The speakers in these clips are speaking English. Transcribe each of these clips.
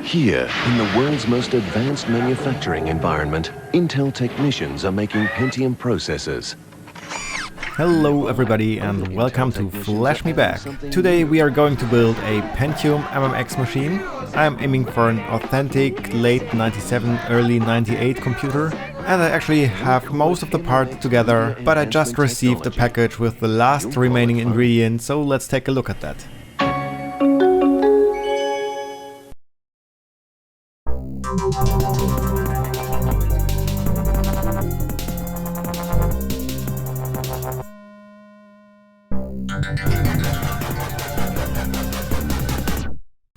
Here, in the world's most advanced manufacturing environment, Intel technicians are making Pentium processors. Hello everybody and welcome to Flash Me Back. Today we are going to build a Pentium MMX machine. I'm aiming for an authentic late 97, early 98 computer. And I actually have most of the parts together, but I just received a package with the last remaining ingredient, so let's take a look at that.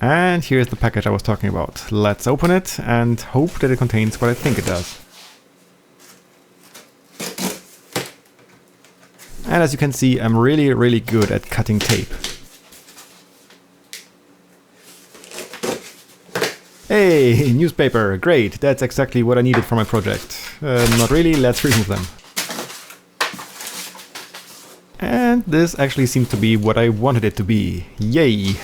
And here's the package I was talking about. Let's open it and hope that it contains what I think it does. And as you can see, I'm really good at cutting tape. Hey, newspaper, great, that's exactly what I needed for my project. Not really, let's remove them. And this actually seems to be what I wanted it to be. Yay!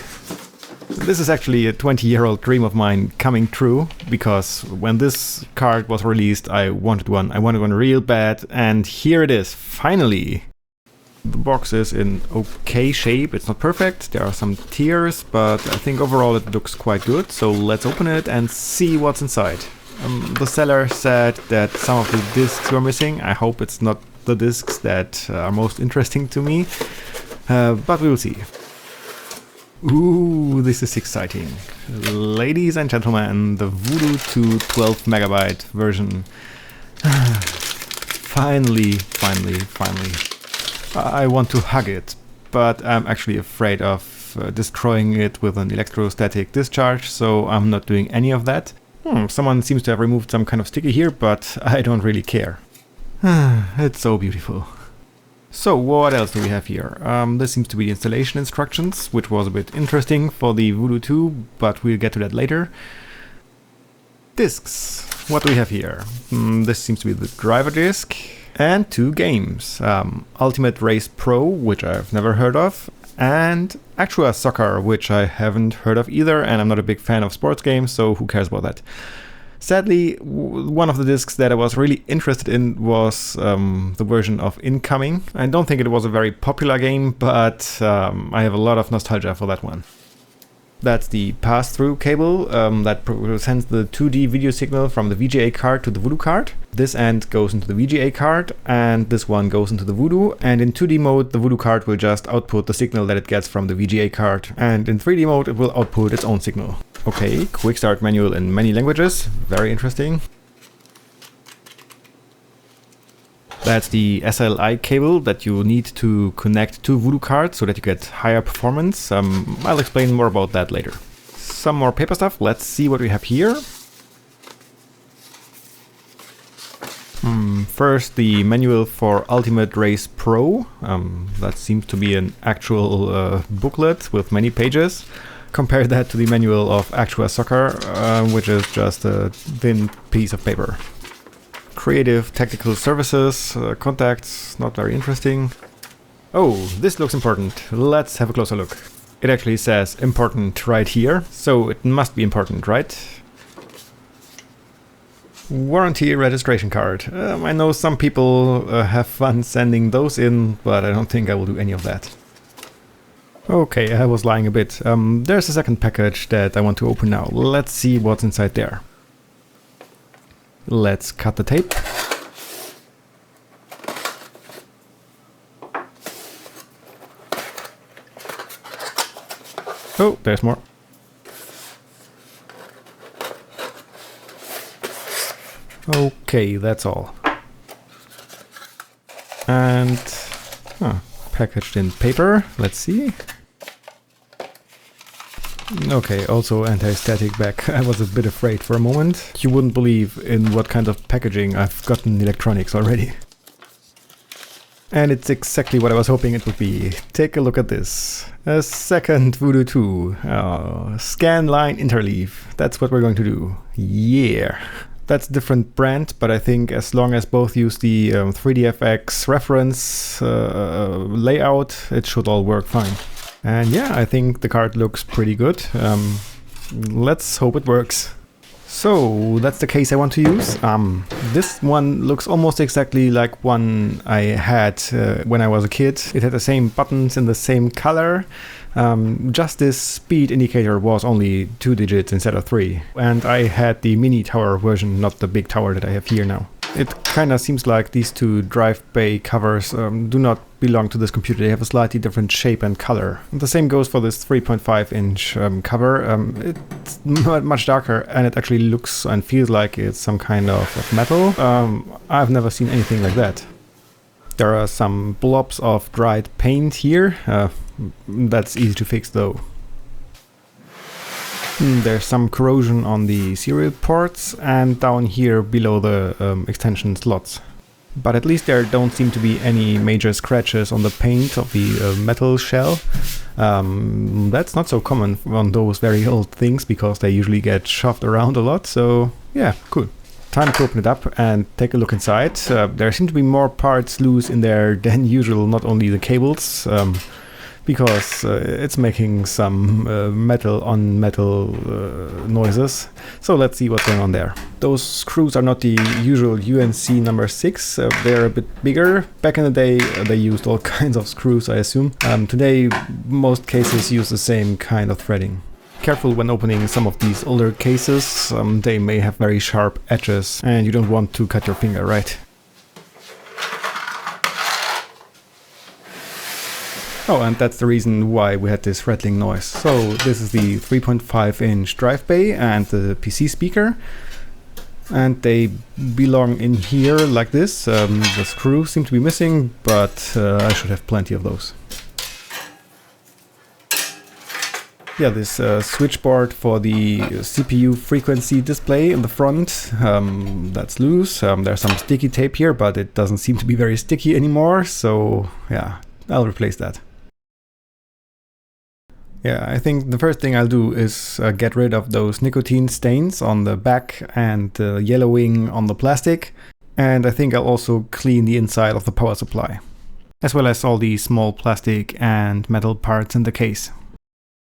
This is actually a 20-year-old dream of mine coming true, because when this card was released I wanted one. I wanted one real bad, and here it is, finally! The box is in okay shape, it's not perfect, there are some tears, but I think overall it looks quite good, so let's open it and see what's inside. The seller said that some of the discs were missing. I hope it's not the discs that are most interesting to me, but we'll see. Ooh, this is exciting. Ladies and gentlemen, the Voodoo 2 12 megabyte version. Finally. I want to hug it, but I'm actually afraid of destroying it with an electrostatic discharge, so I'm not doing any of that. Someone seems to have removed some kind of sticky here, but I don't really care. It's so beautiful. So what else do we have here? This seems to be installation instructions, which was a bit interesting for the Voodoo 2, but we'll get to that later. Discs. What do we have here? This seems to be the driver disc. And two games. Ultimate Race Pro, which I've never heard of, and Actua Soccer, which I haven't heard of either, and I'm not a big fan of sports games, so who cares about that? Sadly, one of the discs that I was really interested in was the version of Incoming. I don't think it was a very popular game, but I have a lot of nostalgia for that one. That's the pass-through cable that sends the 2D video signal from the VGA card to the Voodoo card. This end goes into the VGA card, and this one goes into the Voodoo, and in 2D mode the Voodoo card will just output the signal that it gets from the VGA card, and in 3D mode it will output its own signal. Okay, quick start manual in many languages, very interesting. That's the SLI cable that you need to connect to Voodoo cards so that you get higher performance. I'll explain more about that later. Some more paper stuff, let's see what we have here. First, the manual for Ultimate Race Pro. That seems to be an actual booklet with many pages. Compare that to the manual of Actua Soccer, which is just a thin piece of paper. Creative Technical Services, contacts, not very interesting. Oh, this looks important. Let's have a closer look. It actually says important right here, so it must be important, right? Warranty registration card. I know some people have fun sending those in, but I don't think I will do any of that. Okay, I was lying a bit. There's a second package that I want to open now. Let's see what's inside there. Let's cut the tape. Oh, there's more. Okay, that's all. And packaged in paper. Let's see. Okay, also anti-static back. I was a bit afraid for a moment. You wouldn't believe in what kind of packaging I've gotten electronics already. And it's exactly what I was hoping it would be. Take a look at this. A second Voodoo 2. Scan line interleave. That's what we're going to do. Yeah. That's a different brand, but I think as long as both use the 3DFX reference layout, it should all work fine. And yeah, I think the card looks pretty good. Let's hope it works. So that's the case I want to use. This one looks almost exactly like one I had when I was a kid. It had the same buttons in the same color. Just this speed indicator was only 2 digits instead of 3. And I had the mini tower version, not the big tower that I have here now. It kind of seems like these two drive bay covers do not belong to this computer. They have a slightly different shape and color. The same goes for this 3.5-inch cover. It's much darker, and it actually looks and feels like it's some kind of metal. I've never seen anything like that. There are some blobs of dried paint here. That's easy to fix though. There's some corrosion on the serial ports and down here below the extension slots. But at least there don't seem to be any major scratches on the paint of the metal shell. That's not so common on those very old things because they usually get shoved around a lot, so yeah, cool. Time to open it up and take a look inside. There seem to be more parts loose in there than usual, not only the cables. Because it's making some metal on metal noises. So let's see what's going on there. Those screws are not the usual UNC number 6. They're a bit bigger. Back in the day they used all kinds of screws, I assume. Today most cases use the same kind of threading. Careful when opening some of these older cases. They may have very sharp edges and you don't want to cut your finger, right? Oh, and that's the reason why we had this rattling noise. So this is the 3.5-inch drive bay and the PC speaker. And they belong in here like this. The screws seem to be missing, but I should have plenty of those. Yeah, this switchboard for the CPU frequency display in the front, that's loose. There's some sticky tape here, but it doesn't seem to be very sticky anymore. So yeah, I'll replace that. Yeah, I think the first thing I'll do is get rid of those nicotine stains on the back and yellowing on the plastic. And I think I'll also clean the inside of the power supply, as well as all the small plastic and metal parts in the case.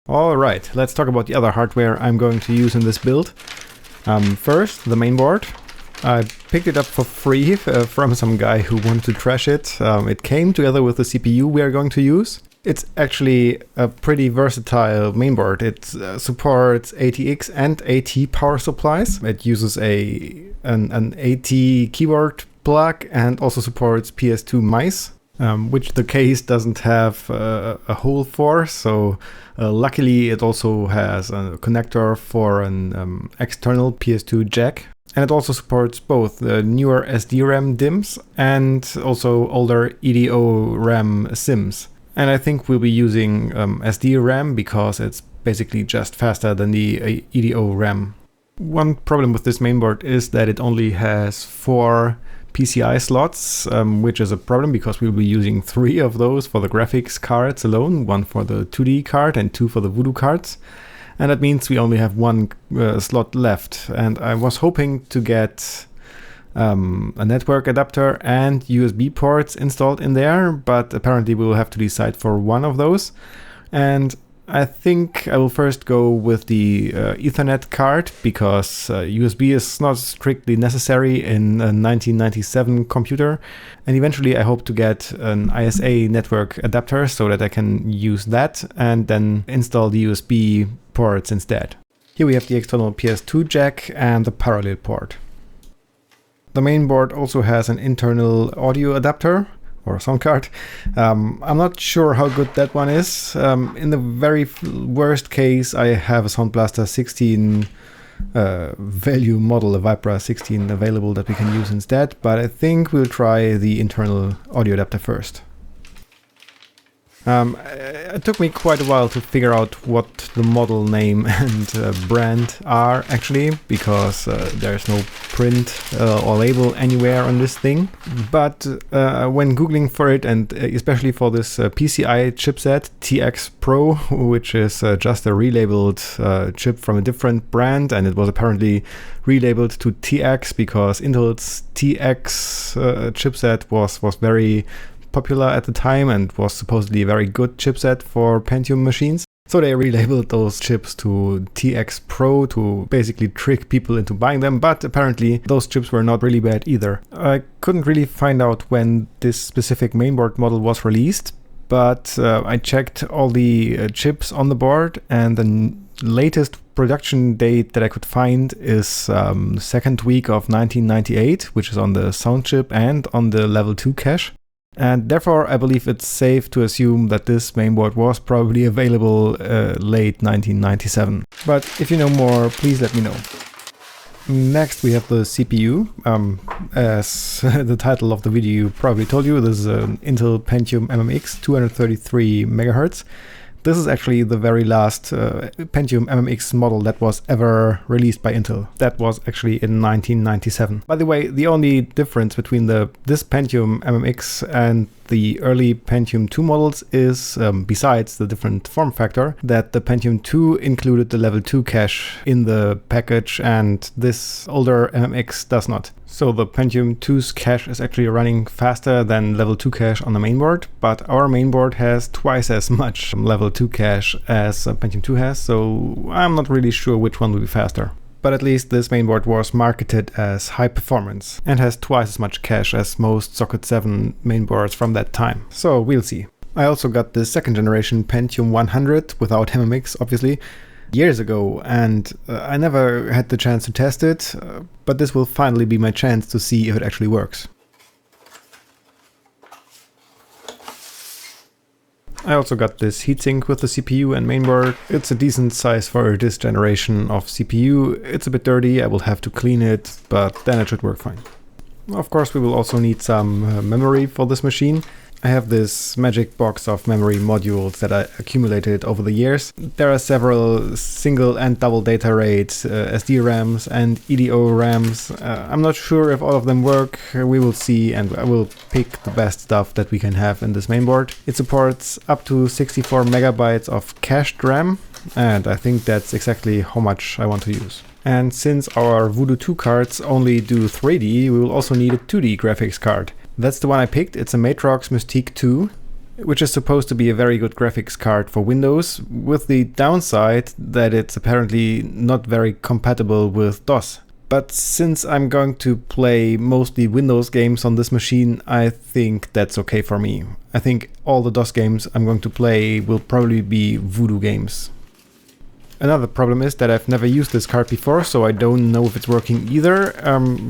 Alright, let's talk about the other hardware I'm going to use in this build. First, the mainboard. I picked it up for free from some guy who wanted to trash it. It came together with the CPU we are going to use. It's actually a pretty versatile mainboard. It supports ATX and AT power supplies. It uses an AT keyboard plug and also supports PS2 mice, which the case doesn't have a hole for. So luckily it also has a connector for an external PS2 jack. And it also supports both the newer SD-RAM DIMMs and also older EDO-RAM SIMMs. And I think we'll be using SD-RAM because it's basically just faster than the EDO-RAM. One problem with this mainboard is that it only has 4 PCI slots, which is a problem because we'll be using 3 of those for the graphics cards alone, 1 for the 2D card and 2 for the Voodoo cards. And that means we only have 1 slot left. And I was hoping to get a network adapter and USB ports installed in there, but apparently we will have to decide for one of those. And I think I will first go with the Ethernet card because USB is not strictly necessary in a 1997 computer. And eventually I hope to get an ISA network adapter so that I can use that and then install the USB ports instead. Here we have the external PS2 jack and the parallel port. The mainboard also has an internal audio adapter or sound card. I'm not sure how good that one is. In the very worst case, I have a Sound Blaster 16 value model, a Vibra 16 available that we can use instead, but I think we'll try the internal audio adapter first. It took me quite a while to figure out what the model name and brand are actually, because there's no print or label anywhere on this thing. But when googling for it, and especially for this PCI chipset TX Pro, which is just a relabeled chip from a different brand, and it was apparently relabeled to TX because Intel's TX chipset was very popular at the time and was supposedly a very good chipset for Pentium machines. So they relabeled those chips to TX Pro to basically trick people into buying them, but apparently those chips were not really bad either. I couldn't really find out when this specific mainboard model was released, but I checked all the chips on the board, and the latest production date that I could find is the second week of 1998, which is on the sound chip and on the level 2 cache. And therefore, I believe it's safe to assume that this mainboard was probably available late 1997. But if you know more, please let me know. Next, we have the CPU. As the title of the video probably told you, this is an Intel Pentium MMX 233 MHz. This is actually the very last Pentium MMX model that was ever released by Intel. That was actually in 1997. By the way, the only difference between this Pentium MMX and the early Pentium 2 models is, besides the different form factor, that the Pentium 2 included the level 2 cache in the package and this older MMX does not. So the Pentium 2's cache is actually running faster than level 2 cache on the mainboard, but our mainboard has twice as much level 2 cache as Pentium 2 has, so I'm not really sure which one will be faster. But at least this mainboard was marketed as high performance and has twice as much cache as most Socket 7 mainboards from that time. So we'll see. I also got the second generation Pentium 100 without MMX, obviously, years ago, and I never had the chance to test it, but this will finally be my chance to see if it actually works. I also got this heatsink with the CPU and mainboard. It's a decent size for this generation of CPU. It's a bit dirty, I will have to clean it, but then it should work fine. Of course, we will also need some memory for this machine. I have this magic box of memory modules that I accumulated over the years. There are several single and double data rate SD-RAMs and EDO RAMs. I'm not sure if all of them work. We will see, and I will pick the best stuff that we can have in this mainboard. It supports up to 64 megabytes of cached RAM, and I think that's exactly how much I want to use. And since our Voodoo 2 cards only do 3D, we will also need a 2D graphics card. That's the one I picked. It's a Matrox Mystique 2, which is supposed to be a very good graphics card for Windows, with the downside that it's apparently not very compatible with DOS. But since I'm going to play mostly Windows games on this machine, I think that's okay for me. I think all the DOS games I'm going to play will probably be Voodoo games. Another problem is that I've never used this card before, so I don't know if it's working either,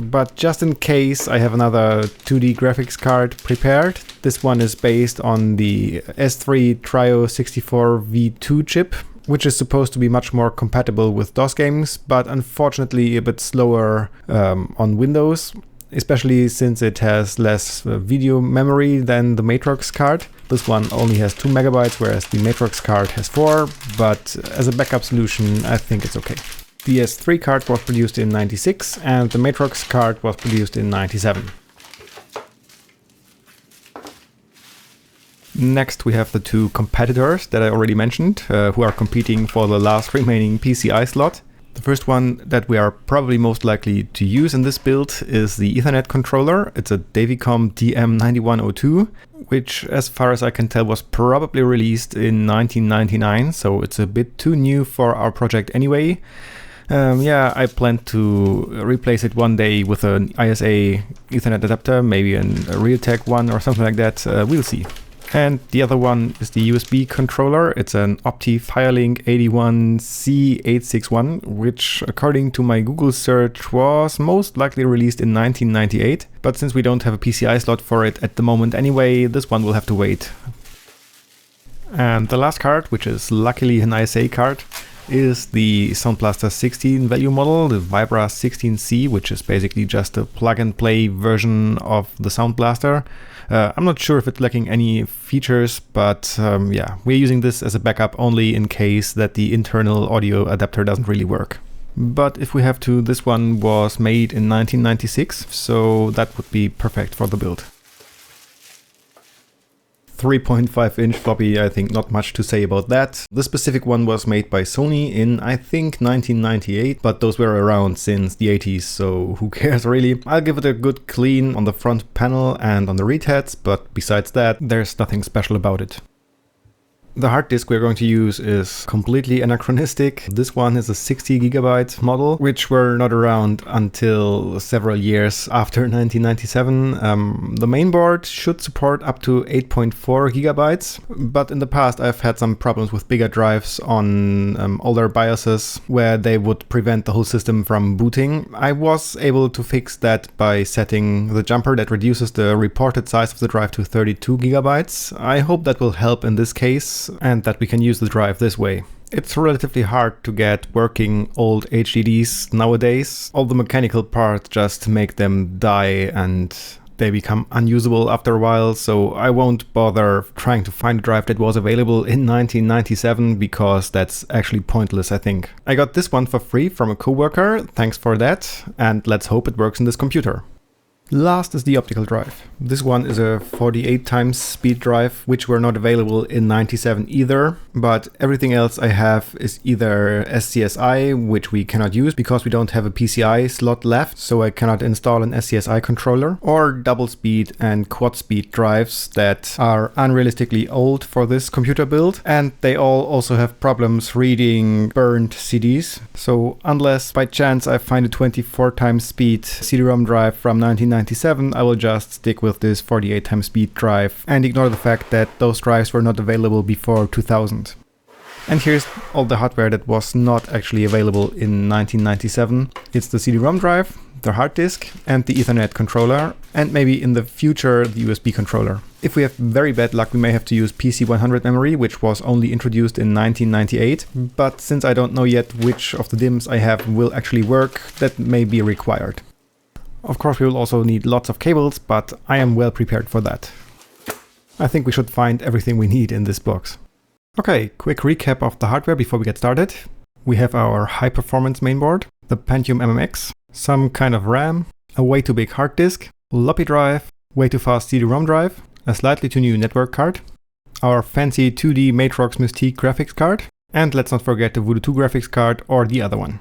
but just in case, I have another 2D graphics card prepared. This one is based on the S3 Trio 64V2 chip, which is supposed to be much more compatible with DOS games, but unfortunately a bit slower on Windows, especially since it has less video memory than the Matrox card. This one only has 2 megabytes, whereas the Matrox card has 4, but as a backup solution, I think it's okay. The S3 card was produced in 96 and the Matrox card was produced in 97. Next we have the two competitors that I already mentioned, who are competing for the last remaining PCI slot. The first one that we are probably most likely to use in this build is the Ethernet controller. It's a Davicom DM9102, which as far as I can tell was probably released in 1999, so it's a bit too new for our project anyway. Yeah, I plan to replace it one day with an ISA Ethernet adapter, maybe a Realtek one or something like that, we'll see. And the other one is the USB controller. It's an Opti-Firelink 81C861, which according to my Google search was most likely released in 1998. But since we don't have a PCI slot for it at the moment anyway, this one will have to wait. And the last card, which is luckily an ISA card, is the Sound Blaster 16 value model, the Vibra 16C, which is basically just a plug-and-play version of the Sound Blaster. I'm not sure if it's lacking any features, but yeah, we're using this as a backup only in case that the internal audio adapter doesn't really work. But if we have to, this one was made in 1996, so that would be perfect for the build. 3.5-inch floppy, I think not much to say about that. The specific one was made by Sony in, I think, 1998, but those were around since the 80s, so who cares really. I'll give it a good clean on the front panel and on the read heads, but besides that, there's nothing special about it. The hard disk we're going to use is completely anachronistic. This one is a 60 gigabyte model, which were not around until several years after 1997. The mainboard should support up to 8.4 gigabytes, but in the past I've had some problems with bigger drives on older BIOSes where they would prevent the whole system from booting. I was able to fix that by setting the jumper that reduces the reported size of the drive to 32 gigabytes. I hope that will help in this case, and that we can use the drive this way. It's relatively hard to get working old HDDs nowadays. All the mechanical parts just make them die and they become unusable after a while, so I won't bother trying to find a drive that was available in 1997 because that's actually pointless, I think. I got this one for free from a coworker, thanks for that, and let's hope it works in this computer. Last is the optical drive. This one is a 48 times speed drive, which were not available in 97 either, but everything else I have is either SCSI, which we cannot use because we don't have a PCI slot left, so I cannot install an SCSI controller, or double speed and quad speed drives that are unrealistically old for this computer build, and they all also have problems reading burned CDs. So unless by chance I find a 24 times speed cd-rom drive from 1997, I will just stick with this 48 times speed drive and ignore the fact that those drives were not available before 2000. And here's all the hardware that was not actually available in 1997. It's the cd-rom drive, the hard disk, and the Ethernet controller, and maybe in the future the USB controller. If we have very bad luck, we may have to use PC100 memory, which was only introduced in 1998, but since I don't know yet which of the DIMMs I have will actually work, that may be required. Of course, we will also need lots of cables, but I am well prepared for that. I think we should find everything we need in this box. Okay, quick recap of the hardware before we get started. We have our high-performance mainboard, the Pentium MMX, some kind of RAM, a way too big hard disk, floppy drive, way too fast cd-rom drive, a slightly too new network card, our fancy 2D Matrox Mystique graphics card, and let's not forget the Voodoo 2 graphics card or the other one.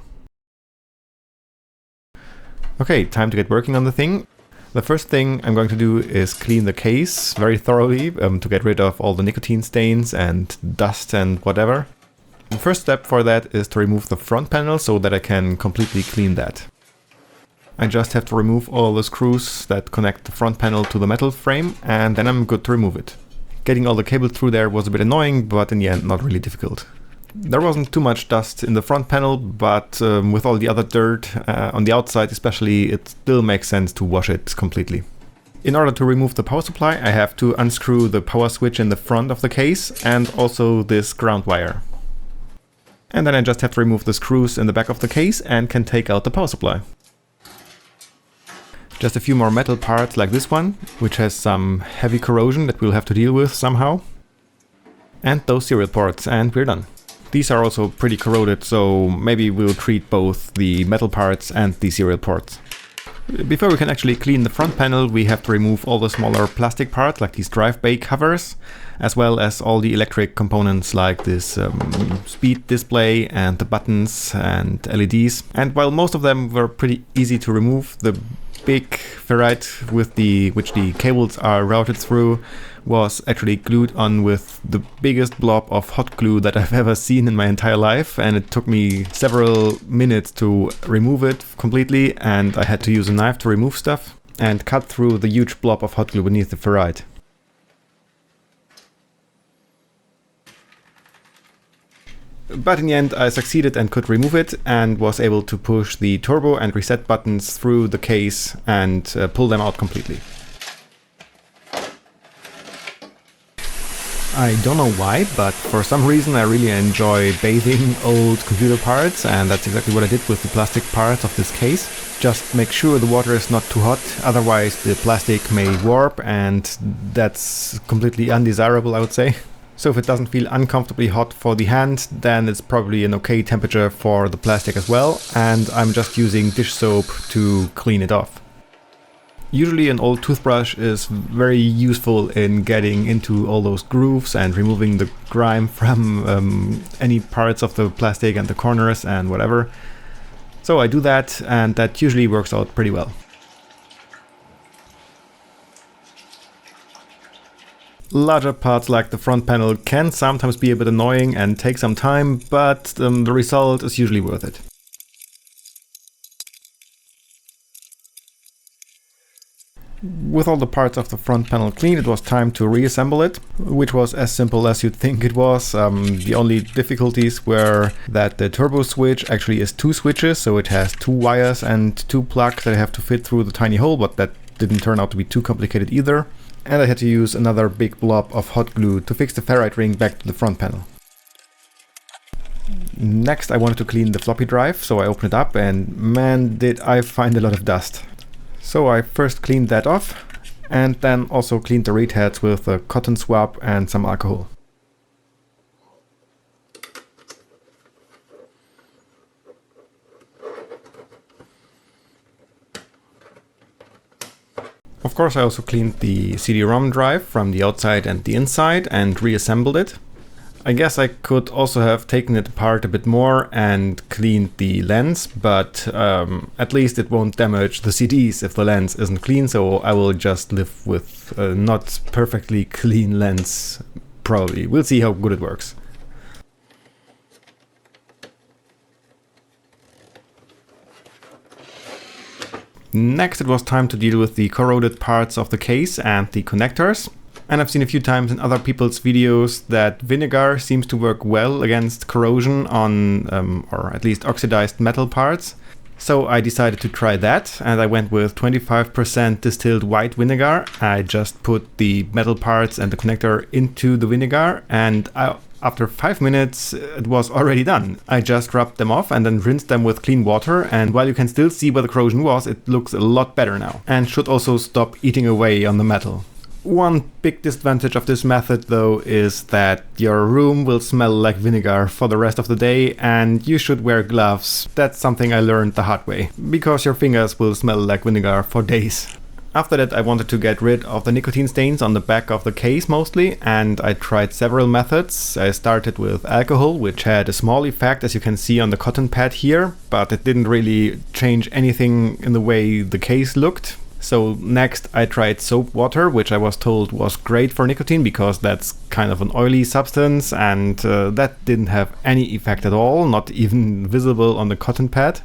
Okay, time to get working on the thing. The first thing I'm going to do is clean the case very thoroughly to get rid of all the nicotine stains and dust and whatever. The first step for that is to remove the front panel so that I can completely clean that. I just have to remove all the screws that connect the front panel to the metal frame, and then I'm good to remove it. Getting all the cables through there was a bit annoying, but in the end not really difficult. There wasn't too much dust in the front panel, but with all the other dirt on the outside especially, it still makes sense to wash it completely. In order to remove the power supply, I have to unscrew the power switch in the front of the case and also this ground wire. And then I just have to remove the screws in the back of the case and can take out the power supply. Just a few more metal parts like this one, which has some heavy corrosion that we'll have to deal with somehow. And those serial ports, and we're done. These are also pretty corroded, so maybe we'll treat both the metal parts and the serial ports. Before we can actually clean the front panel, we have to remove all the smaller plastic parts, like these drive bay covers, as well as all the electric components like this speed display and the buttons and LEDs. And while most of them were pretty easy to remove, the big ferrite which the cables are routed through was actually glued on with the biggest blob of hot glue that I've ever seen in my entire life, and it took me several minutes to remove it completely, and I had to use a knife to remove stuff and cut through the huge blob of hot glue beneath the ferrite. But in the end I succeeded and could remove it, and was able to push the turbo and reset buttons through the case and pull them out completely. I don't know why, but for some reason I really enjoy bathing old computer parts, and that's exactly what I did with the plastic parts of this case. Just make sure the water is not too hot, otherwise the plastic may warp, and that's completely undesirable, I would say. So if it doesn't feel uncomfortably hot for the hand, then it's probably an okay temperature for the plastic as well, and I'm just using dish soap to clean it off. Usually an old toothbrush is very useful in getting into all those grooves and removing the grime from any parts of the plastic and the corners and whatever. So I do that, and that usually works out pretty well. Larger parts like the front panel can sometimes be a bit annoying and take some time, but the result is usually worth it. With all the parts of the front panel clean, it was time to reassemble it, which was as simple as you'd think it was. The only difficulties were that the turbo switch actually is 2 switches, so it has 2 wires and 2 plugs that have to fit through the tiny hole, but that didn't turn out to be too complicated either. And I had to use another big blob of hot glue to fix the ferrite ring back to the front panel. Next, I wanted to clean the floppy drive, so I opened it up, and man, did I find a lot of dust. So I first cleaned that off, and then also cleaned the read heads with a cotton swab and some alcohol. Of course, I also cleaned the cd-rom drive from the outside and the inside and reassembled it. I guess I could also have taken it apart a bit more and cleaned the lens, but at least it won't damage the CDs if the lens isn't clean, so I will just live with a not perfectly clean lens, probably. We'll see how good it works. Next, it was time to deal with the corroded parts of the case and the connectors. And I've seen a few times in other people's videos that vinegar seems to work well against corrosion on, or at least oxidized metal parts. So I decided to try that, and I went with 25% distilled white vinegar. I just put the metal parts and the connector into the vinegar, and after 5 minutes it was already done. I just rubbed them off and then rinsed them with clean water, and while you can still see where the corrosion was, it looks a lot better now, and should also stop eating away on the metal. One big disadvantage of this method though is that your room will smell like vinegar for the rest of the day, and you should wear gloves. That's something I learned the hard way, because your fingers will smell like vinegar for days. After that, I wanted to get rid of the nicotine stains on the back of the case mostly, and I tried several methods. I started with alcohol, which had a small effect, as you can see on the cotton pad here, but it didn't really change anything in the way the case looked. So next I tried soap water, which I was told was great for nicotine because that's kind of an oily substance, and that didn't have any effect at all, not even visible on the cotton pad.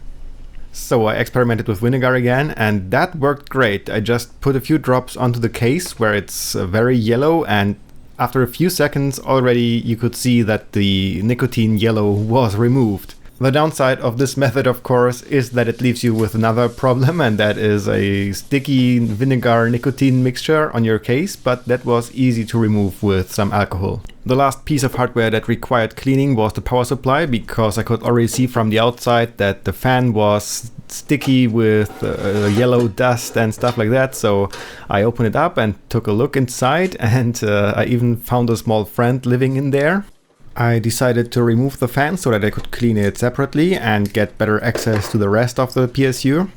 So I experimented with vinegar again, and that worked great. I just put a few drops onto the case where it's very yellow, and after a few seconds already you could see that the nicotine yellow was removed. The downside of this method, of course, is that it leaves you with another problem, and that is a sticky vinegar nicotine mixture on your case, but that was easy to remove with some alcohol. The last piece of hardware that required cleaning was the power supply, because I could already see from the outside that the fan was sticky with yellow dust and stuff like that, so I opened it up and took a look inside, and I even found a small friend living in there. I decided to remove the fan so that I could clean it separately and get better access to the rest of the PSU.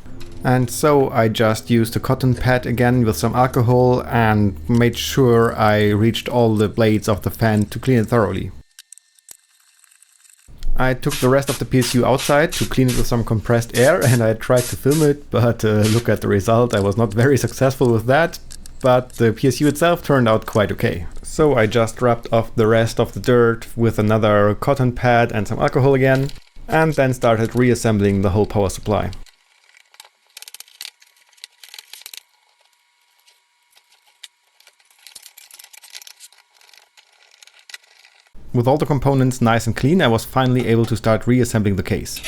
And so I just used a cotton pad again with some alcohol and made sure I reached all the blades of the fan to clean it thoroughly. I took the rest of the PSU outside to clean it with some compressed air, and I tried to film it, but look at the result. I was not very successful with that, but the PSU itself turned out quite okay. So I just rubbed off the rest of the dirt with another cotton pad and some alcohol again, and then started reassembling the whole power supply. With all the components nice and clean, I was finally able to start reassembling the case.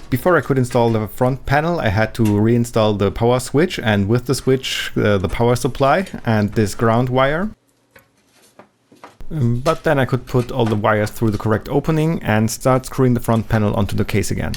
Before I could install the front panel, I had to reinstall the power switch, and with the switch the power supply and this ground wire. But then I could put all the wires through the correct opening and start screwing the front panel onto the case again.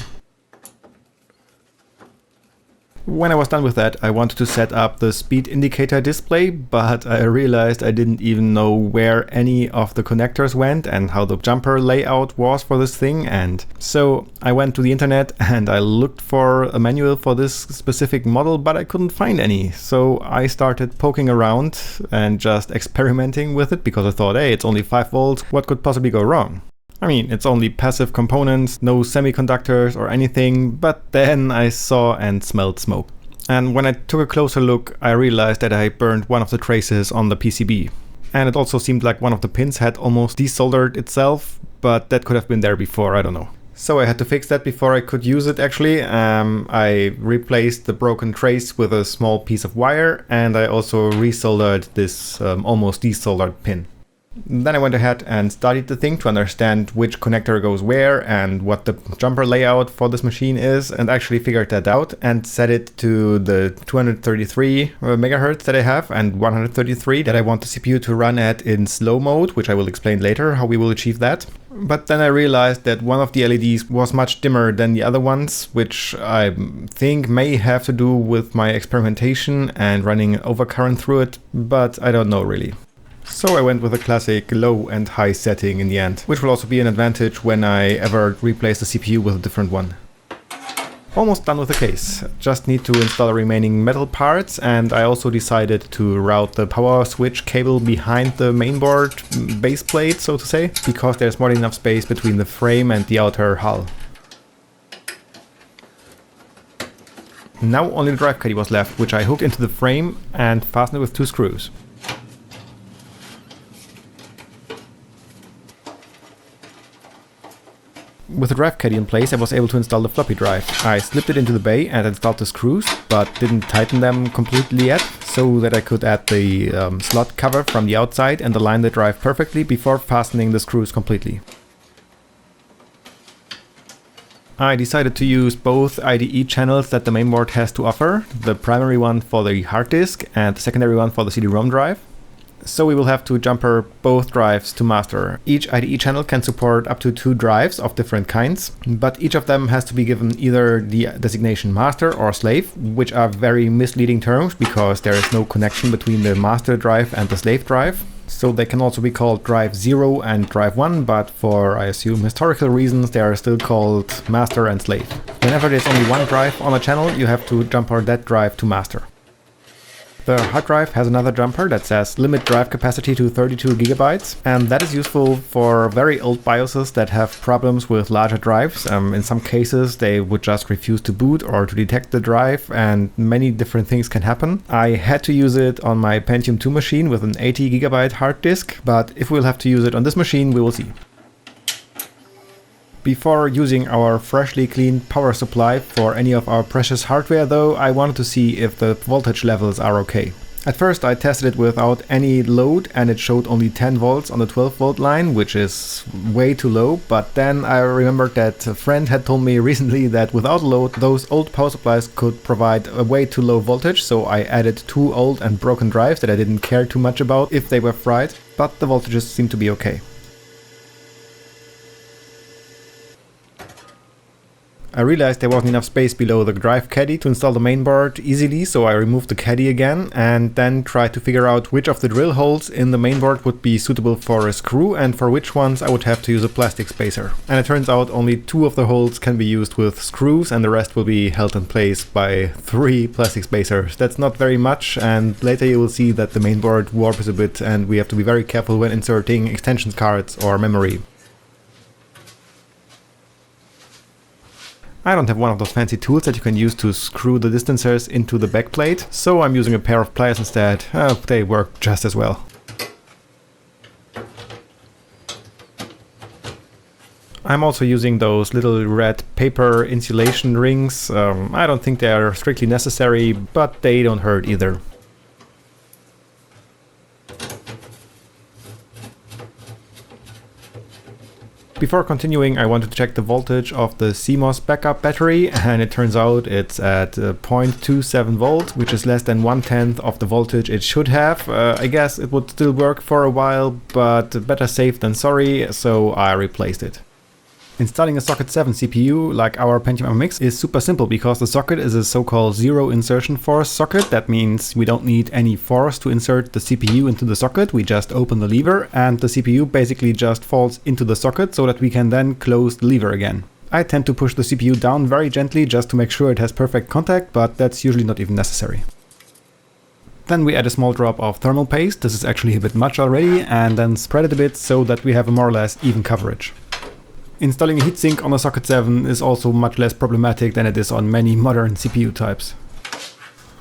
When I was done with that, I wanted to set up the speed indicator display, but I realized I didn't even know where any of the connectors went and how the jumper layout was for this thing, and so I went to the internet and I looked for a manual for this specific model, but I couldn't find any. So I started poking around and just experimenting with it, because I thought, hey, it's only 5 volts, what could possibly go wrong? I mean, it's only passive components, no semiconductors or anything, but then I saw and smelled smoke. And when I took a closer look, I realized that I burned one of the traces on the PCB. And it also seemed like one of the pins had almost desoldered itself, but that could have been there before, I don't know. So I had to fix that before I could use it actually. I replaced the broken trace with a small piece of wire, and I also resoldered this almost desoldered pin. Then I went ahead and studied the thing to understand which connector goes where and what the jumper layout for this machine is, and actually figured that out and set it to the 233 megahertz that I have and 133 that I want the CPU to run at in slow mode, which I will explain later how we will achieve that. But then I realized that one of the LEDs was much dimmer than the other ones, which I think may have to do with my experimentation and running an overcurrent through it, but I don't know really. So I went with a classic low and high setting in the end, which will also be an advantage when I ever replace the CPU with a different one. Almost done with the case. Just need to install the remaining metal parts, and I also decided to route the power switch cable behind the mainboard baseplate, so to say, because there's more than enough space between the frame and the outer hull. Now only the drive caddy was left, which I hooked into the frame and fastened it with 2 screws. With the drive caddy in place, I was able to install the floppy drive. I slipped it into the bay and installed the screws, but didn't tighten them completely yet, so that I could add the slot cover from the outside and align the drive perfectly before fastening the screws completely. I decided to use both IDE channels that the mainboard has to offer, the primary one for the hard disk and the secondary one for the CD-ROM drive. So we will have to jumper both drives to master. Each IDE channel can support up to 2 drives of different kinds, but each of them has to be given either the designation master or slave, which are very misleading terms because there is no connection between the master drive and the slave drive. So they can also be called drive 0 and drive 1, but for, I assume, historical reasons, they are still called master and slave. Whenever there's only one drive on a channel, you have to jumper that drive to master. The hard drive has another jumper that says limit drive capacity to 32 gigabytes, and that is useful for very old BIOSes that have problems with larger drives. In some cases they would just refuse to boot or to detect the drive, and many different things can happen. I had to use it on my Pentium 2 machine with an 80 gigabyte hard disk, but if we'll have to use it on this machine, we will see. Before using our freshly cleaned power supply for any of our precious hardware though, I wanted to see if the voltage levels are okay. At first I tested it without any load and it showed only 10 volts on the 12 volt line, which is way too low, but then I remembered that a friend had told me recently that without load those old power supplies could provide a way too low voltage, so I added 2 old and broken drives that I didn't care too much about if they were fried, but the voltages seemed to be okay. I realized there wasn't enough space below the drive caddy to install the mainboard easily, so I removed the caddy again and then tried to figure out which of the drill holes in the mainboard would be suitable for a screw and for which ones I would have to use a plastic spacer. And it turns out only 2 of the holes can be used with screws and the rest will be held in place by 3 plastic spacers. That's not very much, and later you will see that the mainboard warps a bit and we have to be very careful when inserting extension cards or memory. I don't have one of those fancy tools that you can use to screw the distancers into the backplate, so I'm using a pair of pliers instead. They work just as well. I'm also using those little red paper insulation rings. I don't think they are strictly necessary, but they don't hurt either. Before continuing, I wanted to check the voltage of the CMOS backup battery, and it turns out it's at 0.27 volt, which is less than 1/10 of the voltage it should have. I guess it would still work for a while, but better safe than sorry, so I replaced it. Installing a socket 7 CPU like our Pentium MMX is super simple because the socket is a so-called zero insertion force socket. That means we don't need any force to insert the CPU into the socket. We just open the lever and the CPU basically just falls into the socket so that we can then close the lever again. I tend to push the CPU down very gently just to make sure it has perfect contact, but that's usually not even necessary. Then we add a small drop of thermal paste. This is actually a bit much already, and then spread it a bit so that we have a more or less even coverage. Installing a heatsink on a socket 7 is also much less problematic than it is on many modern CPU types.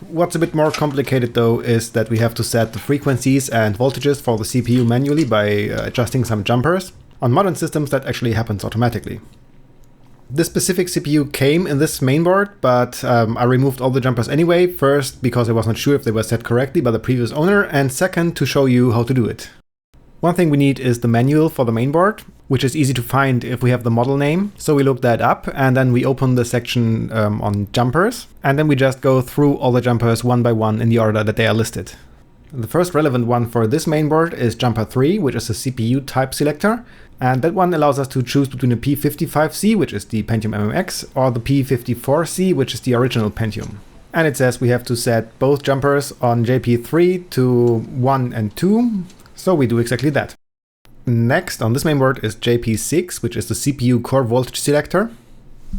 What's a bit more complicated though is that we have to set the frequencies and voltages for the CPU manually by adjusting some jumpers. On modern systems that actually happens automatically. This specific CPU came in this mainboard, but I removed all the jumpers anyway, first because I was not sure if they were set correctly by the previous owner, and second to show you how to do it. One thing we need is the manual for the mainboard, which is easy to find if we have the model name. So we look that up and then we open the section on jumpers, and then we just go through all the jumpers one by one in the order that they are listed. The first relevant one for this mainboard is jumper 3, which is a CPU type selector, and that one allows us to choose between a P55C, which is the Pentium MMX, or the P54C, which is the original Pentium. And it says we have to set both jumpers on JP3 to 1 and 2, so we do exactly that. Next on this mainboard is JP6, which is the CPU core voltage selector.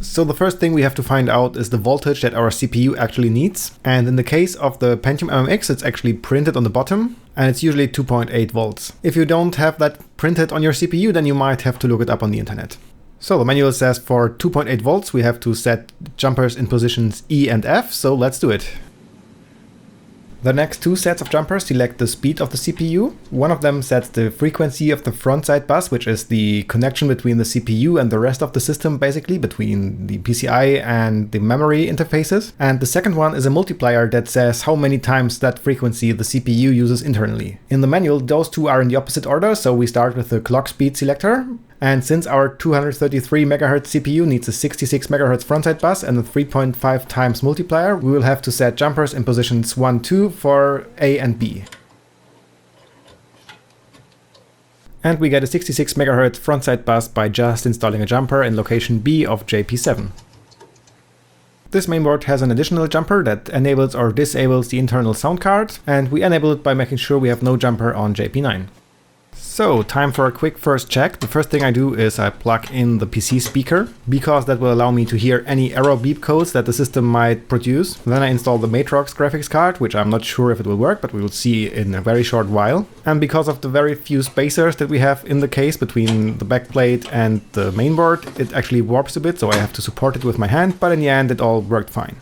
So the first thing we have to find out is the voltage that our CPU actually needs. And in the case of the Pentium MMX, it's actually printed on the bottom, and it's usually 2.8 volts. If you don't have that printed on your CPU, then you might have to look it up on the internet. So the manual says for 2.8 volts, we have to set jumpers in positions E and F, so let's do it. The next two sets of jumpers select the speed of the CPU. One of them sets the frequency of the frontside bus, which is the connection between the CPU and the rest of the system, basically, between the PCI and the memory interfaces. And the second one is a multiplier that says how many times that frequency the CPU uses internally. In the manual, those two are in the opposite order, so we start with the clock speed selector. And since our 233 MHz CPU needs a 66 MHz frontside bus and a 3.5 times multiplier, we will have to set jumpers in positions 1, 2 for A and B. And we get a 66 MHz frontside bus by just installing a jumper in location B of JP7. This mainboard has an additional jumper that enables or disables the internal sound card, and we enable it by making sure we have no jumper on JP9. So, time for a quick first check. The first thing I do is I plug in the PC speaker, because that will allow me to hear any error beep codes that the system might produce. Then I install the Matrox graphics card, which I'm not sure if it will work, but we will see in a very short while. And because of the very few spacers that we have in the case between the backplate and the mainboard, it actually warps a bit, so I have to support it with my hand, but in the end it all worked fine.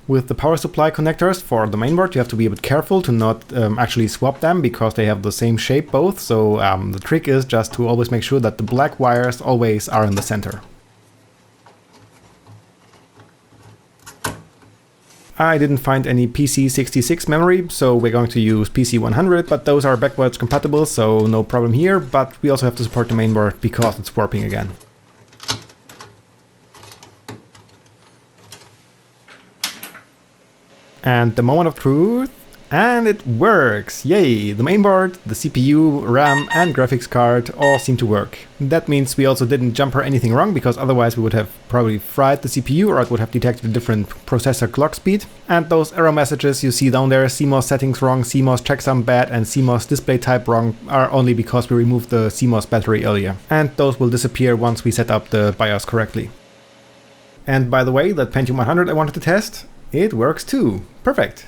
With the power supply connectors for the mainboard, you have to be a bit careful to not actually swap them, because they have the same shape both, so the trick is just to always make sure that the black wires always are in the center. I didn't find any PC66 memory, so we're going to use PC100, but those are backwards compatible, so no problem here, but we also have to support the mainboard because it's warping again. And the moment of truth, and it works! Yay! The mainboard, the CPU, RAM and graphics card all seem to work. That means we also didn't jumper anything wrong, because otherwise we would have probably fried the CPU, or it would have detected a different processor clock speed. And those error messages you see down there, CMOS settings wrong, CMOS checksum bad and CMOS display type wrong, are only because we removed the CMOS battery earlier. And those will disappear once we set up the BIOS correctly. And by the way, that Pentium 100 I wanted to test, it works too. Perfect.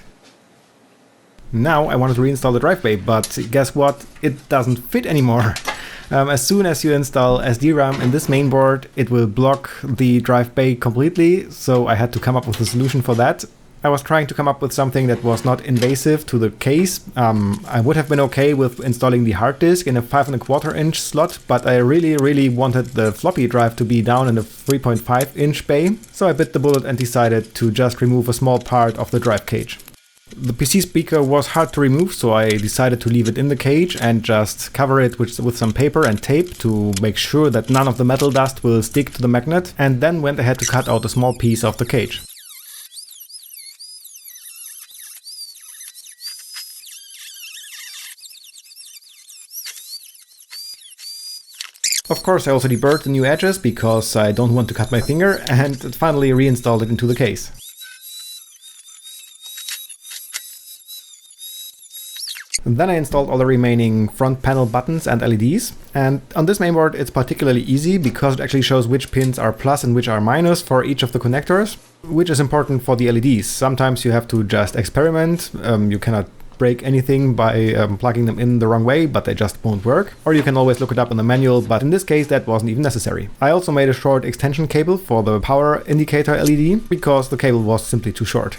Now I wanted to reinstall the drive bay, but guess what? It doesn't fit anymore. As soon as you install SD-rom in this mainboard, it will block the drive bay completely, so I had to come up with a solution for that. I was trying to come up with something that was not invasive to the case. I would have been okay with installing the hard disk in a 5¼ inch slot, but I really wanted the floppy drive to be down in a 3.5 inch bay, so I bit the bullet and decided to just remove a small part of the drive cage. The PC speaker was hard to remove, so I decided to leave it in the cage and just cover it with some paper and tape to make sure that none of the metal dust will stick to the magnet, and then went ahead to cut out a small piece of the cage. Of course, I also deburred the new edges because I don't want to cut my finger, and finally reinstalled it into the case. Then I installed all the remaining front panel buttons and LEDs, and on this mainboard it's particularly easy because it actually shows which pins are plus and which are minus for each of the connectors, which is important for the LEDs. Sometimes you have to just experiment, you cannot break anything by plugging them in the wrong way, but they just won't work. Or you can always look it up in the manual, but in this case that wasn't even necessary. I also made a short extension cable for the power indicator LED, because the cable was simply too short.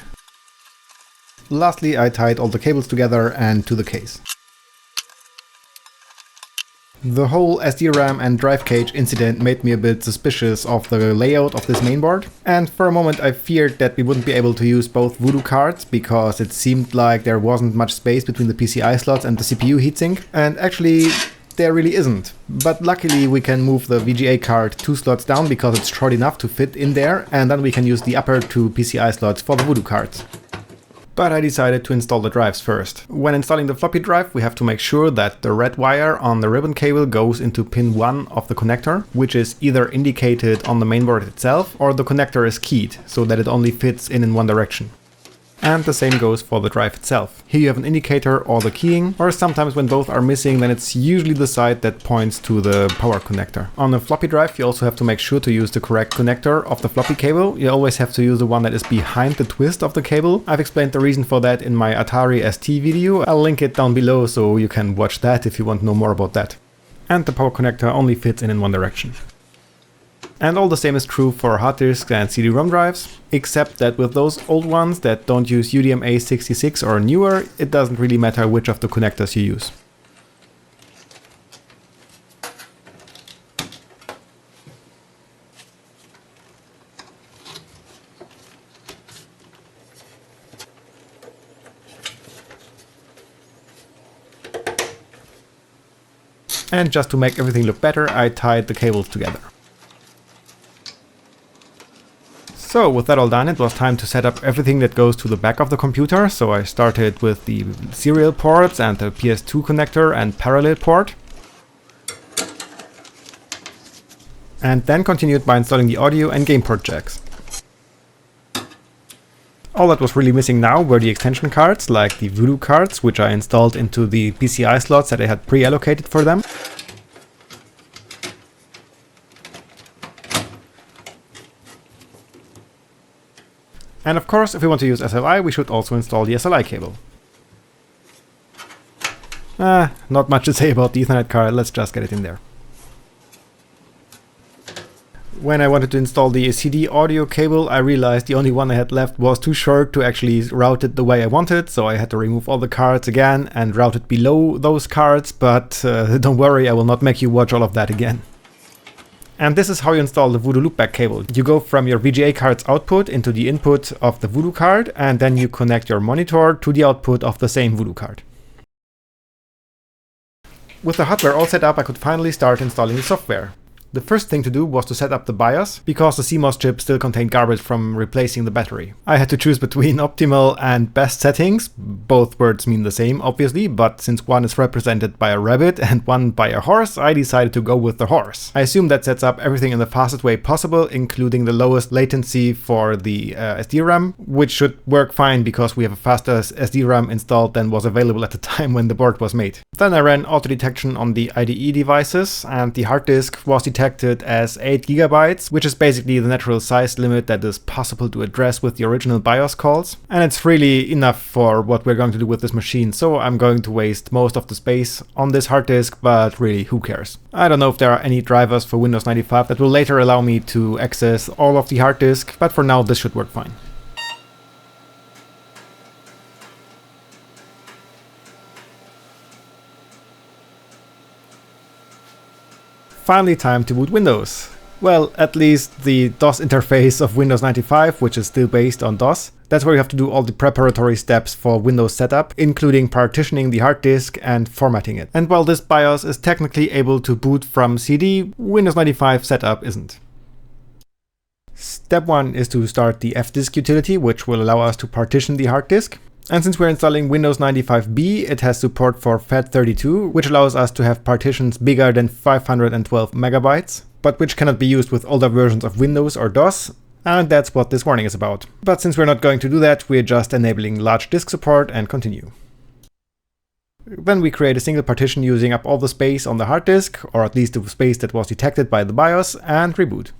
Lastly, I tied all the cables together and to the case. The whole SD-RAM and drive cage incident made me a bit suspicious of the layout of this mainboard, and for a moment I feared that we wouldn't be able to use both Voodoo cards because it seemed like there wasn't much space between the PCI slots and the CPU heatsink, and actually there really isn't. But luckily we can move the VGA card 2 slots down because it's short enough to fit in there, and then we can use the upper 2 PCI slots for the Voodoo cards. But I decided to install the drives first. When installing the floppy drive, we have to make sure that the red wire on the ribbon cable goes into pin 1 of the connector, which is either indicated on the mainboard itself or the connector is keyed, so that it only fits in one direction. And the same goes for the drive itself. Here you have an indicator or the keying, or sometimes when both are missing, then it's usually the side that points to the power connector. On a floppy drive you also have to make sure to use the correct connector of the floppy cable. You always have to use the one that is behind the twist of the cable. I've explained the reason for that in my Atari ST video. I'll link it down below so you can watch that if you want to know more about that. And the power connector only fits in one direction. And all the same is true for hard disks and CD-ROM drives, except that with those old ones that don't use UDMA66 or newer, it doesn't really matter which of the connectors you use. And just to make everything look better, I tied the cables together. So with that all done, it was time to set up everything that goes to the back of the computer. So I started with the serial ports and the PS2 connector and parallel port. And then continued by installing the audio and game port jacks. All that was really missing now were the extension cards, like the Voodoo cards, which I installed into the PCI slots that I had pre-allocated for them. And of course, if we want to use SLI, we should also install the SLI cable. Not much to say about the Ethernet card, let's just get it in there. When I wanted to install the CD audio cable, I realized the only one I had left was too short to actually route it the way I wanted, so I had to remove all the cards again and route it below those cards, but don't worry, I will not make you watch all of that again. And this is how you install the Voodoo loopback cable. You go from your VGA card's output into the input of the Voodoo card, and then you connect your monitor to the output of the same Voodoo card. With the hardware all set up, I could finally start installing the software. The first thing to do was to set up the BIOS, because the CMOS chip still contained garbage from replacing the battery. I had to choose between optimal and best settings. Both words mean the same, obviously, but since one is represented by a rabbit and one by a horse, I decided to go with the horse. I assume that sets up everything in the fastest way possible, including the lowest latency for the SD-RAM, which should work fine because we have a faster SD-RAM installed than was available at the time when the board was made. Then I ran auto detection on the IDE devices, and the hard disk was detected as 8 GB, which is basically the natural size limit that is possible to address with the original BIOS calls. And it's really enough for what we're going to do with this machine, so I'm going to waste most of the space on this hard disk, but really, who cares? I don't know if there are any drivers for Windows 95 that will later allow me to access all of the hard disk, but for now this should work fine. Finally time to boot Windows. Well, at least the DOS interface of Windows 95, which is still based on DOS. That's where you have to do all the preparatory steps for Windows setup, including partitioning the hard disk and formatting it. And while this BIOS is technically able to boot from CD, Windows 95 setup isn't. Step 1 is to start the fdisk utility, which will allow us to partition the hard disk. And since we're installing Windows 95B, it has support for FAT32, which allows us to have partitions bigger than 512 megabytes, but which cannot be used with older versions of Windows or DOS, and that's what this warning is about. But since we're not going to do that, we're just enabling large disk support and continue. Then we create a single partition using up all the space on the hard disk, or at least the space that was detected by the BIOS, and reboot.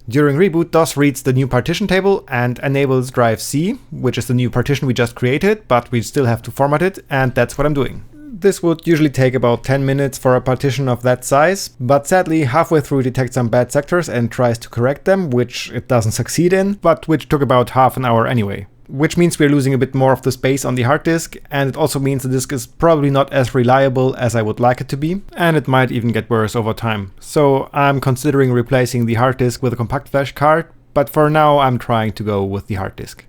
During reboot, DOS reads the new partition table and enables drive C, which is the new partition we just created, but we still have to format it, and that's what I'm doing. This would usually take about 10 minutes for a partition of that size, but sadly halfway through it detects some bad sectors and tries to correct them, which it doesn't succeed in, but which took about half an hour anyway. which means we're losing a bit more of the space on the hard disk, and it also means the disk is probably not as reliable as I would like it to be, and it might even get worse over time. So I'm considering replacing the hard disk with a compact flash card, but for now I'm trying to go with the hard disk.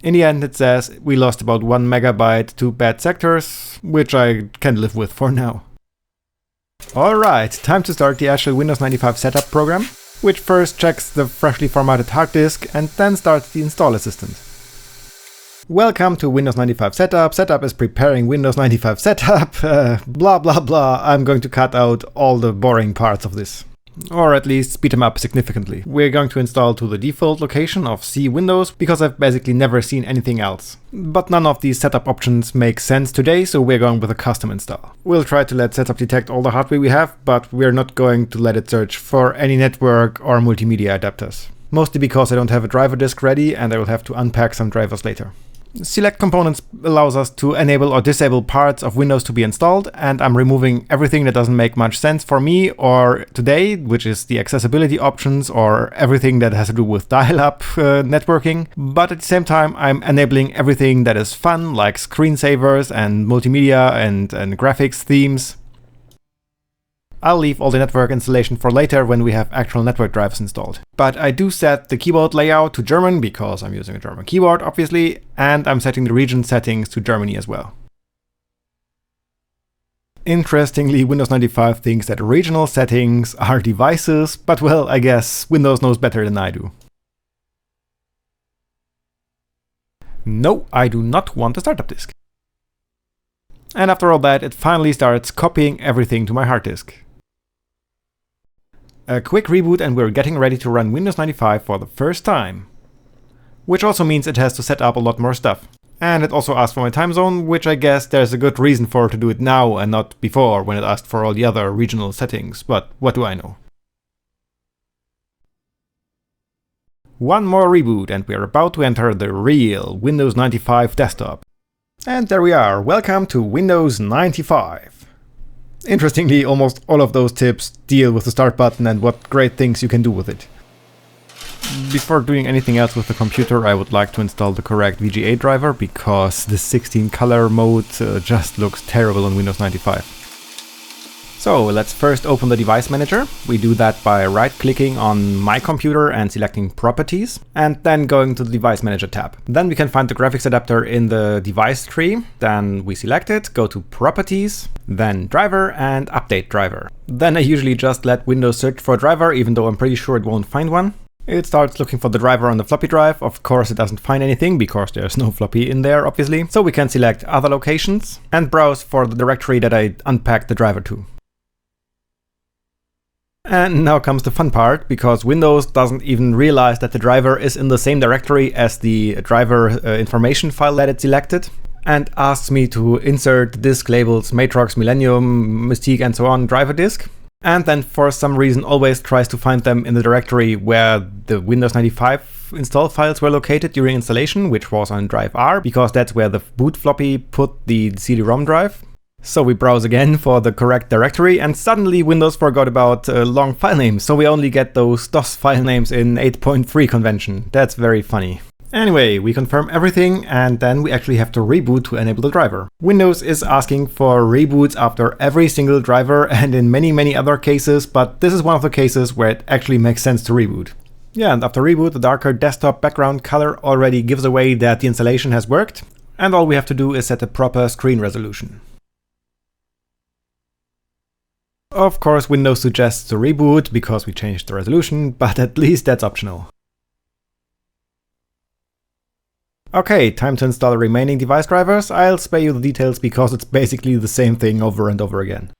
In the end, it says we lost about 1 megabyte to bad sectors, which I can live with for now. Alright, time to start the actual Windows 95 setup program, which first checks the freshly formatted hard disk and then starts the install assistant. Welcome to Windows 95 setup. Setup is preparing Windows 95 setup, blah blah blah. I'm going to cut out all the boring parts of this. Or at least speed them up significantly. We're going to install to the default location of C Windows, because I've basically never seen anything else. But none of these setup options make sense today, so we're going with a custom install. We'll try to let setup detect all the hardware we have, but we're not going to let it search for any network or multimedia adapters. Mostly because I don't have a driver disk ready and I will have to unpack some drivers later. Select components allows us to enable or disable parts of Windows to be installed, and I'm removing everything that doesn't make much sense for me or today, which is the accessibility options or everything that has to do with dial-up networking. But at the same time, I'm enabling everything that is fun, like screensavers and multimedia and graphics themes. I'll leave all the network installation for later when we have actual network drivers installed. But I do set the keyboard layout to German because I'm using a German keyboard, obviously, and I'm setting the region settings to Germany as well. Interestingly, Windows 95 thinks that regional settings are devices, but well, I guess Windows knows better than I do. No, I do not want a startup disk. And after all that, it finally starts copying everything to my hard disk. A quick reboot and we're getting ready to run Windows 95 for the first time. Which also means it has to set up a lot more stuff. And it also asks for my time zone, which I guess there's a good reason for to do it now and not before when it asked for all the other regional settings, but what do I know. One more reboot and we're about to enter the real Windows 95 desktop. And there we are, welcome to Windows 95. Interestingly, almost all of those tips deal with the start button and what great things you can do with it. Before doing anything else with the computer, I would like to install the correct VGA driver, because the 16 color mode just looks terrible on Windows 95. So let's first open the device manager. We do that by right-clicking on my computer and selecting Properties, and then going to the Device Manager tab. Then we can find the graphics adapter in the device tree. Then we select it, go to Properties, then Driver and Update Driver. Then I usually just let Windows search for a driver, even though I'm pretty sure it won't find one. It starts looking for the driver on the floppy drive. Of course, it doesn't find anything because there's no floppy in there, obviously. So we can select Other Locations and browse for the directory that I unpacked the driver to. And now comes the fun part, because Windows doesn't even realize that the driver is in the same directory as the driver information file that it selected, and asks me to insert disk labels Matrox, Millennium, Mystique and so on driver disk, and then for some reason always tries to find them in the directory where the Windows 95 install files were located during installation, which was on drive R, because that's where the boot floppy put the cd-rom drive. So we browse again for the correct directory, and suddenly Windows forgot about long file names, so we only get those DOS file names in 8.3 convention. That's very funny. Anyway, we confirm everything, and then we actually have to reboot to enable the driver. Windows is asking for reboots after every single driver and in many other cases, but this is one of the cases where it actually makes sense to reboot. Yeah, and after reboot, the darker desktop background color already gives away that the installation has worked, and all we have to do is set a proper screen resolution. Of course, Windows suggests to reboot because we changed the resolution, but at least that's optional. Okay, time to install the remaining device drivers. I'll spare you the details because it's basically the same thing over and over again.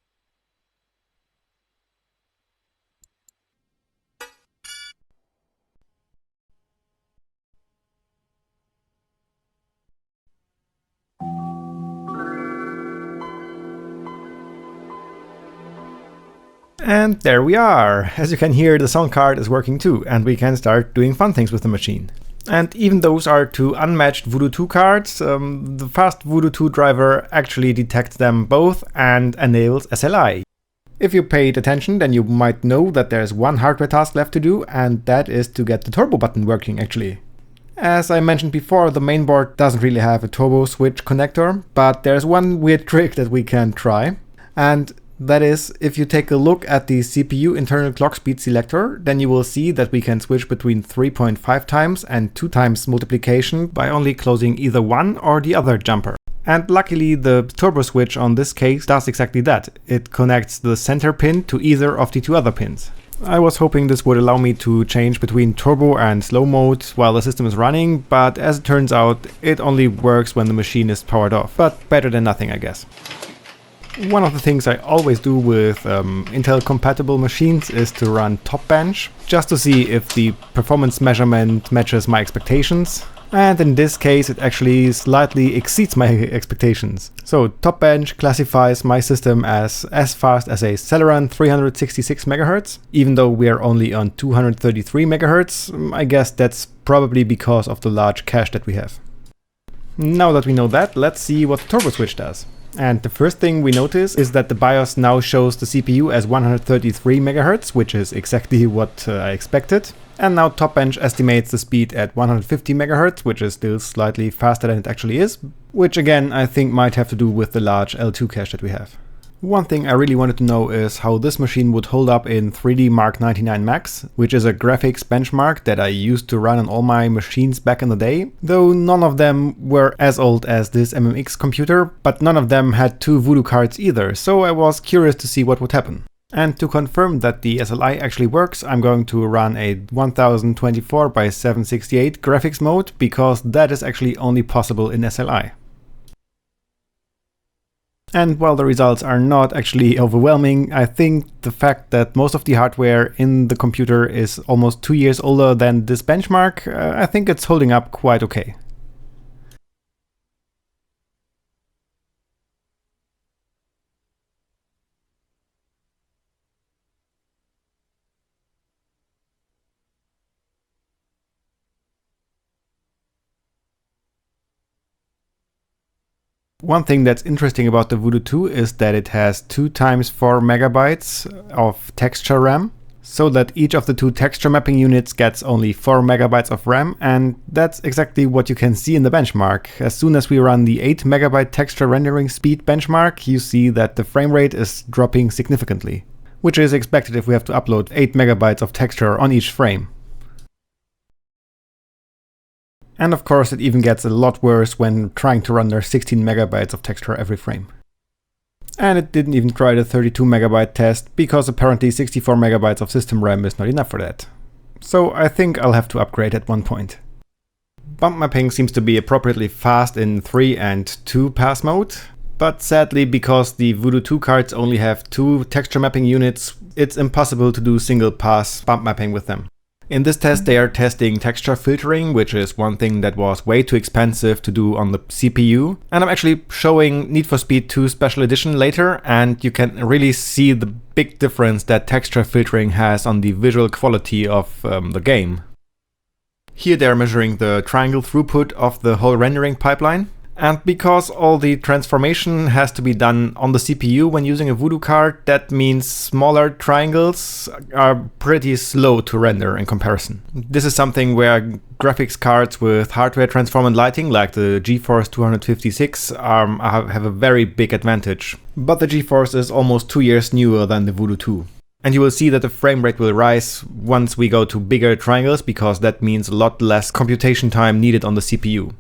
And there we are! As you can hear, the sound card is working too, and we can start doing fun things with the machine. And even those are two unmatched Voodoo 2 cards, the fast Voodoo 2 driver actually detects them both and enables SLI. If you paid attention, then you might know that there's one hardware task left to do, and that is to get the turbo button working actually. As I mentioned before, the mainboard doesn't really have a turbo switch connector, but there's one weird trick that we can try. And that is, if you take a look at the CPU internal clock speed selector, then you will see that we can switch between 3.5 times and 2 times multiplication by only closing either one or the other jumper. And luckily the turbo switch on this case does exactly that. It connects the center pin to either of the 2 other pins. I was hoping this would allow me to change between turbo and slow mode while the system is running, but as it turns out, it only works when the machine is powered off. But better than nothing, I guess. One of the things I always do with Intel compatible machines is to run top bench, just to see if the performance measurement matches my expectations. And in this case, it actually slightly exceeds my expectations. So top bench classifies my system as fast as a Celeron 366 MHz, even though we are only on 233 MHz. I guess that's probably because of the large cache that we have. Now that we know that, let's see what the turbo switch does. And the first thing we notice is that the BIOS now shows the CPU as 133 MHz, which is exactly what I expected. And now Topbench estimates the speed at 150 MHz, which is still slightly faster than it actually is, which again I think might have to do with the large L2 cache that we have. One thing I really wanted to know is how this machine would hold up in 3D Mark 99 Max, which is a graphics benchmark that I used to run on all my machines back in the day, though none of them were as old as this MMX computer, but none of them had 2 Voodoo cards either, so I was curious to see what would happen. And to confirm that the SLI actually works, I'm going to run a 1024 by 768 graphics mode, because that is actually only possible in SLI. And while the results are not actually overwhelming, I think the fact that most of the hardware in the computer is almost 2 years older than this benchmark, I think it's holding up quite okay. One thing that's interesting about the Voodoo 2 is that it has 2 times 4 megabytes of texture RAM, so that each of the 2 texture mapping units gets only 4 megabytes of RAM, and that's exactly what you can see in the benchmark. As soon as we run the 8 megabyte texture rendering speed benchmark, you see that the frame rate is dropping significantly, which is expected if we have to upload 8 megabytes of texture on each frame. And of course, it even gets a lot worse when trying to run their 16 megabytes of texture every frame. And it didn't even try the 32 megabyte test, because apparently 64 megabytes of system RAM is not enough for that. So I think I'll have to upgrade at one point. Bump mapping seems to be appropriately fast in 3 and 2 pass mode, but sadly, because the Voodoo 2 cards only have 2 texture mapping units, it's impossible to do single pass bump mapping with them. In this test, they are testing texture filtering, which is one thing that was way too expensive to do on the CPU. And I'm actually showing Need for Speed 2 Special Edition later, and you can really see the big difference that texture filtering has on the visual quality of the game. Here they are measuring the triangle throughput of the whole rendering pipeline. And because all the transformation has to be done on the CPU when using a Voodoo card, that means smaller triangles are pretty slow to render in comparison. This is something where graphics cards with hardware transformant lighting, like the GeForce 256, have a very big advantage. But the GeForce is almost 2 years newer than the Voodoo 2. And you will see that the frame rate will rise once we go to bigger triangles, because that means a lot less computation time needed on the CPU.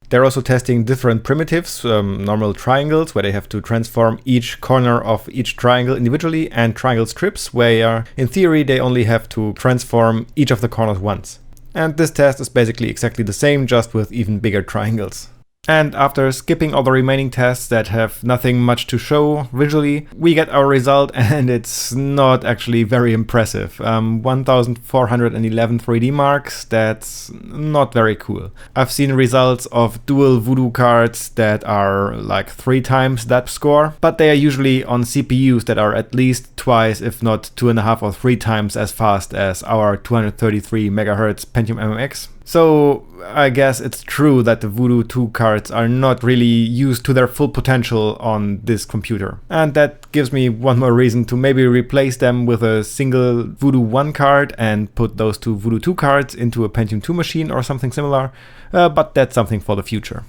They're also testing different primitives, normal triangles, where they have to transform each corner of each triangle individually, and triangle strips, where in theory they only have to transform each of the corners once. And this test is basically exactly the same, just with even bigger triangles. And after skipping all the remaining tests that have nothing much to show visually, we get our result, and it's not actually very impressive. 1411 3D marks, that's not very cool. I've seen results of dual Voodoo cards that are like 3 times that score, but they are usually on CPUs that are at least twice, if not 2.5 or 3 times as fast as our 233 MHz Pentium MMX. So I guess it's true that the Voodoo 2 cards are not really used to their full potential on this computer. And that gives me one more reason to maybe replace them with a single Voodoo 1 card and put those two Voodoo 2 cards into a Pentium 2 machine or something similar, but that's something for the future.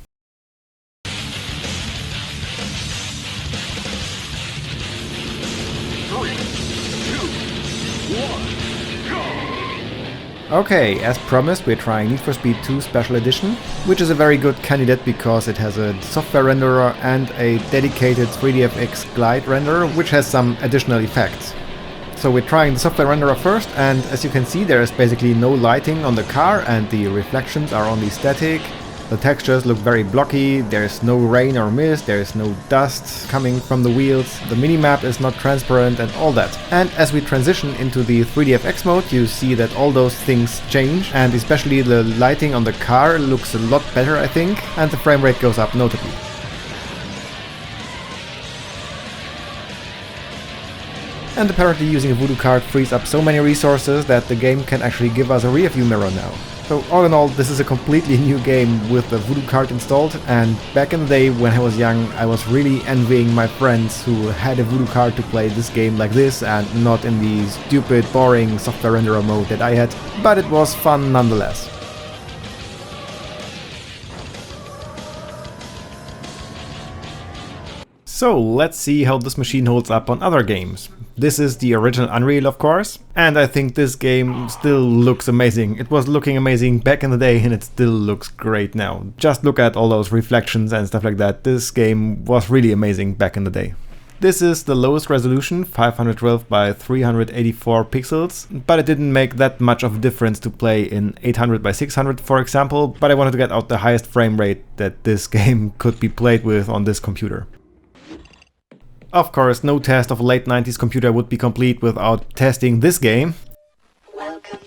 Okay, as promised, we're trying Need for Speed 2 Special Edition, which is a very good candidate because it has a software renderer and a dedicated 3dfx glide renderer, which has some additional effects. So we're trying the software renderer first, and as you can see, there is basically no lighting on the car and the reflections are only static. The textures look very blocky, there's no rain or mist, there's no dust coming from the wheels, the minimap is not transparent and all that. And as we transition into the 3dfx mode, you see that all those things change, and especially the lighting on the car looks a lot better, I think, and the frame rate goes up notably. And apparently using a Voodoo card frees up so many resources that the game can actually give us a rear view mirror now. So all in all, this is a completely new game with the Voodoo card installed, and back in the day when I was young, I was really envying my friends who had a Voodoo card to play this game like this and not in the stupid, boring software renderer mode that I had, but it was fun nonetheless. So let's see how this machine holds up on other games. This is the original Unreal, of course, and I think this game still looks amazing. It was looking amazing back in the day and it still looks great now. Just look at all those reflections and stuff like that. This game was really amazing back in the day. This is the lowest resolution, 512 by 384 pixels, but it didn't make that much of a difference to play in 800 by 600, for example, but I wanted to get out the highest frame rate that this game could be played with on this computer. Of course, no test of a late 90s computer would be complete without testing this game. Welcome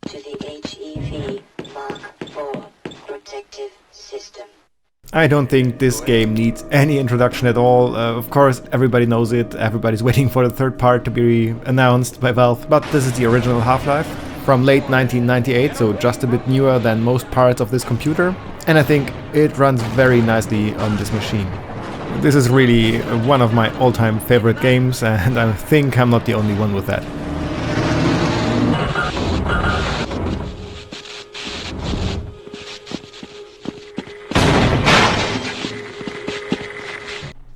to the HEV Mark IV protective system. I don't think this game needs any introduction at all. Of course, everybody knows it, everybody's waiting for the third part to be announced by Valve, but this is the original Half-Life from late 1998, so just a bit newer than most parts of this computer, and I think it runs very nicely on this machine. This is really one of my all-time favorite games, and I think I'm not the only one with that.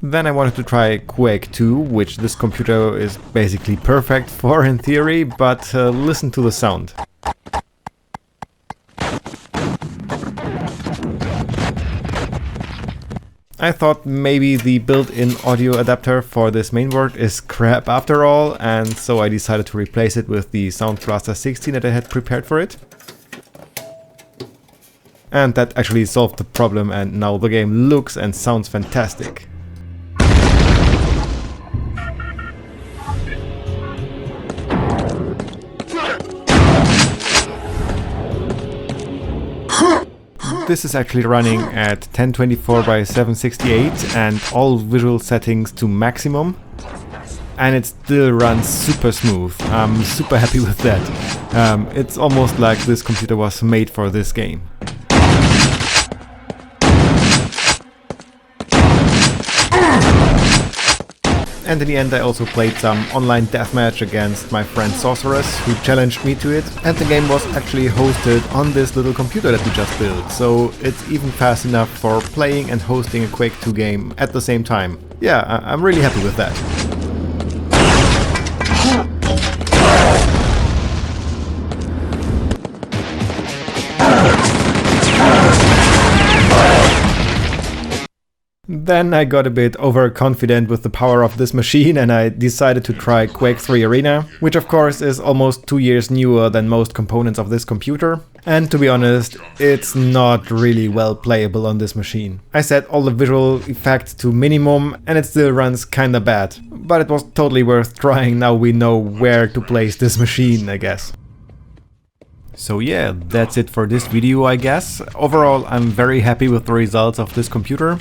Then I wanted to try Quake 2, which this computer is basically perfect for in theory, but listen to the sound. I thought maybe the built-in audio adapter for this mainboard is crap after all, and so I decided to replace it with the Sound Blaster 16 that I had prepared for it. And that actually solved the problem, and now the game looks and sounds fantastic. This is actually running at 1024 by 768 and all visual settings to maximum, and it still runs super smooth. I'm super happy with that. It's almost like this computer was made for this game. And in the end I also played some online deathmatch against my friend Sorceress, who challenged me to it, and the game was actually hosted on this little computer that we just built, so it's even fast enough for playing and hosting a Quake 2 game at the same time. Yeah, I'm really happy with that. Then I got a bit overconfident with the power of this machine and I decided to try Quake 3 Arena, which of course is almost 2 years newer than most components of this computer. And to be honest, it's not really well playable on this machine. I set all the visual effects to minimum and it still runs kinda bad. But it was totally worth trying, now we know where to place this machine, I guess. So yeah, that's it for this video, I guess. Overall, I'm very happy with the results of this computer.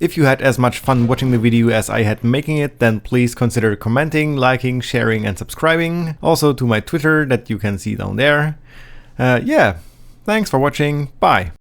If you had as much fun watching the video as I had making it, then please consider commenting, liking, sharing and subscribing. Also to my Twitter that you can see down there. Yeah, Thanks for watching, bye!